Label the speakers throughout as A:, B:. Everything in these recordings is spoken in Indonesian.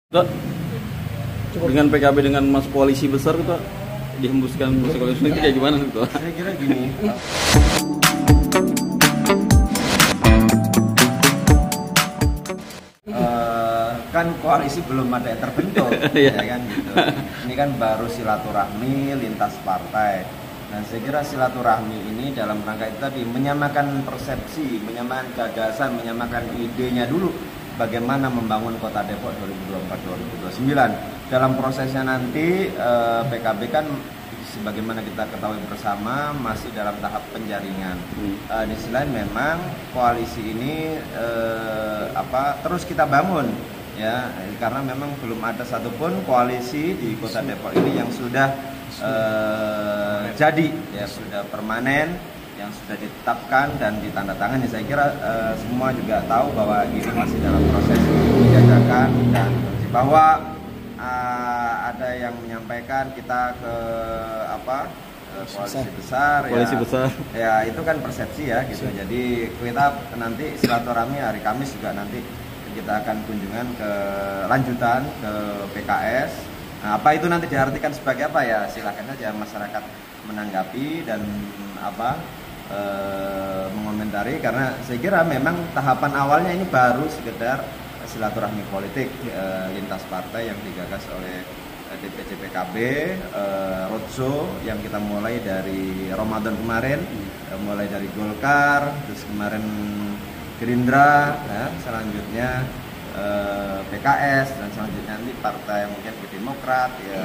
A: Kak, dengan PKB dengan masuk koalisi besar kita dihembuskan masuk koalisi itu kayak gimana gitu?
B: Saya kira gini, kan koalisi belum ada yang terbentuk, ya kan gitu. Ini kan baru silaturahmi lintas partai. Nah, saya kira silaturahmi ini dalam rangka itu tadi menyamakan persepsi, menyamakan gagasan, menyamakan idenya dulu. Bagaimana membangun Kota Depok 2024-2029. Dalam prosesnya nanti PKB kan sebagaimana kita ketahui bersama masih dalam tahap penjaringan. Di sisi lain memang koalisi ini terus kita bangun ya, karena memang belum ada satupun koalisi di Kota Depok ini yang sudah jadi ya, sudah permanen, yang sudah ditetapkan dan ditandatangani. Saya kira semua juga tahu bahwa ini masih dalam proses penjajakan dan bahwa ada yang menyampaikan kita ke koalisi besar.
A: Koalisi
B: ya,
A: besar.
B: Ya itu kan persepsi ya gitu. Jadi kita nanti silaturahmi hari Kamis juga nanti kita akan kunjungan ke lanjutan ke PKS. Nah, apa itu nanti diartikan sebagai apa ya? Silakan saja masyarakat menanggapi dan mengomentari, karena saya kira memang tahapan awalnya ini baru sekedar silaturahmi politik lintas partai yang digagas oleh DPC PKB, roadshow yang kita mulai dari Ramadan kemarin, mulai dari Golkar, terus kemarin Gerindra, ya, selanjutnya PKS, dan selanjutnya nanti partai mungkin Demokrat, ya,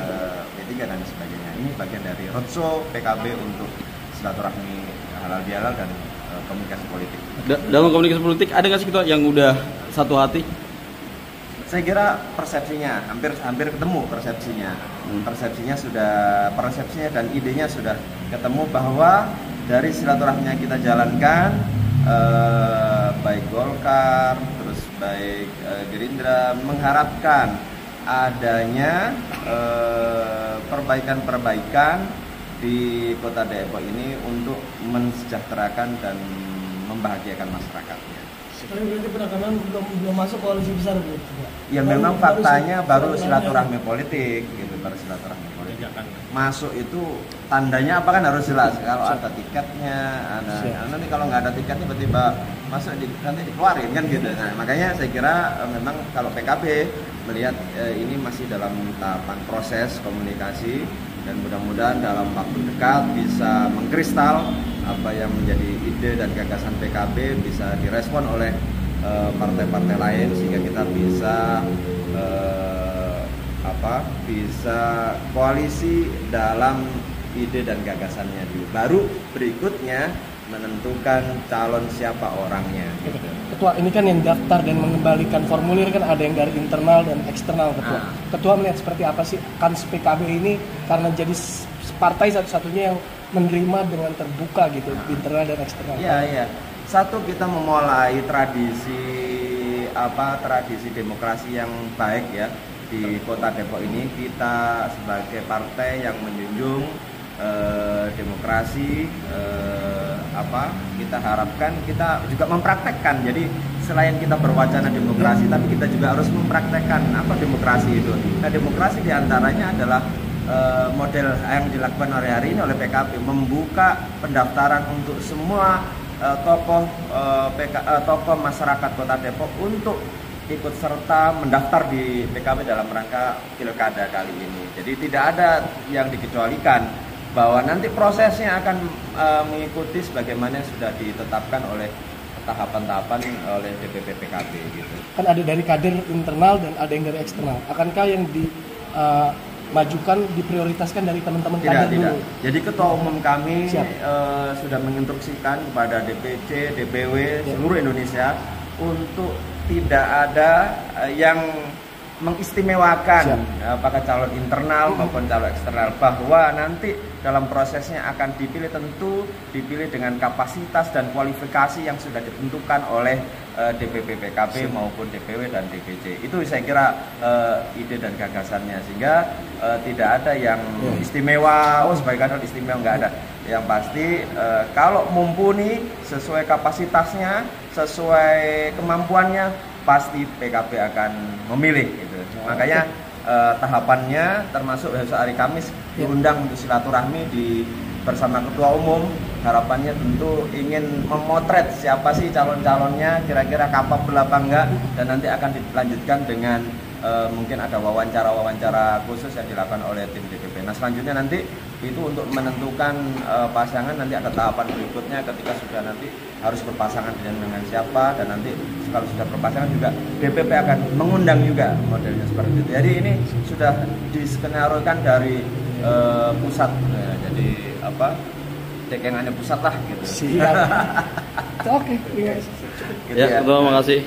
B: P3 dan sebagainya. Ini bagian dari roadshow PKB untuk silaturahmi halal bihalal dan komunikasi politik.
A: Dalam komunikasi politik ada nggak sih kita yang udah satu hati?
B: Saya kira persepsinya hampir ketemu persepsinya. Persepsinya dan idenya sudah ketemu, bahwa dari silaturahmi yang kita jalankan baik Golkar, terus baik Gerindra mengharapkan adanya perbaikan-perbaikan di Kota Depok ini untuk mensejahterakan dan membahagiakan masyarakatnya.
C: Tapi berarti penekanan belum masuk koalisi besar gitu.
B: Ya memang faktanya baru silaturahmi politik gitu, baru silaturahmi politik. Masuk itu tandanya apa kan harus jelas. Kalau ada tiketnya, nanti kalau nggak ada tiketnya tiba-tiba masuk nanti dikeluarin kan gitu. Nah, makanya saya kira memang kalau PKB melihat ini masih dalam tahapan proses komunikasi, dan mudah-mudahan dalam waktu dekat bisa mengkristal apa yang menjadi ide dan gagasan PKB bisa direspon oleh partai-partai lain, sehingga kita bisa bisa koalisi dalam ide dan gagasannya dulu. Baru berikutnya menentukan calon siapa orangnya.
C: Ketua, ini kan yang daftar dan mengembalikan formulir kan ada yang dari internal dan eksternal, Ketua. Ketua melihat seperti apa sih kans PKB ini, karena jadi partai satu-satunya yang menerima dengan terbuka gitu, internal dan eksternal.
B: Iya. Satu, kita memulai tradisi demokrasi yang baik ya di Kota Depok ini. Kita sebagai partai yang menjunjung demokrasi, kita harapkan kita juga mempraktekkan. Jadi selain kita berwacana demokrasi, tapi kita juga harus mempraktekkan apa demokrasi itu. Nah, demokrasi diantaranya adalah model yang dilakukan hari ini oleh PKB, membuka pendaftaran untuk semua tokoh masyarakat Kota Depok untuk ikut serta mendaftar di PKB dalam rangka pilkada kali ini. Jadi tidak ada yang dikecualikan, bahwa nanti prosesnya akan mengikuti sebagaimana yang sudah ditetapkan oleh tahapan-tahapan oleh DPP PKB gitu.
C: Kan ada dari kader internal dan ada yang dari eksternal. Akankah yang dimajukan diprioritaskan dari teman-teman kader dulu?
B: Jadi ketua umum kami sudah menginstruksikan kepada DPC, DPW seluruh Indonesia untuk tidak ada yang mengistimewakan apakah calon internal maupun calon eksternal, bahwa nanti dalam prosesnya akan dipilih dengan kapasitas dan kualifikasi yang sudah ditentukan oleh DPP PKB maupun DPW dan DPC. Itu saya kira ide dan gagasannya, sehingga tidak ada yang istimewa, sebagai kader istimewa, nggak ada. Yang pasti kalau mumpuni sesuai kapasitasnya, sesuai kemampuannya, pasti PKB akan memilih gitu. Makanya tahapannya termasuk besok hari Kamis diundang untuk silaturahmi bersama ketua umum. Harapannya tentu ingin memotret siapa sih calon-calonnya, kira-kira kapabel apa enggak, dan nanti akan dilanjutkan dengan mungkin ada wawancara khusus yang dilakukan oleh tim DPP. Nah selanjutnya nanti itu untuk menentukan pasangan, nanti ada tahapan berikutnya ketika sudah nanti harus berpasangan dengan siapa, dan nanti kalau sudah berpasangan juga DPP akan mengundang juga, modelnya seperti itu. Jadi ini sudah diskenariokan dari pusat, jadi cekengannya pusat lah gitu.
C: Siap. Oke,
B: gitu
A: ya, terima kasih.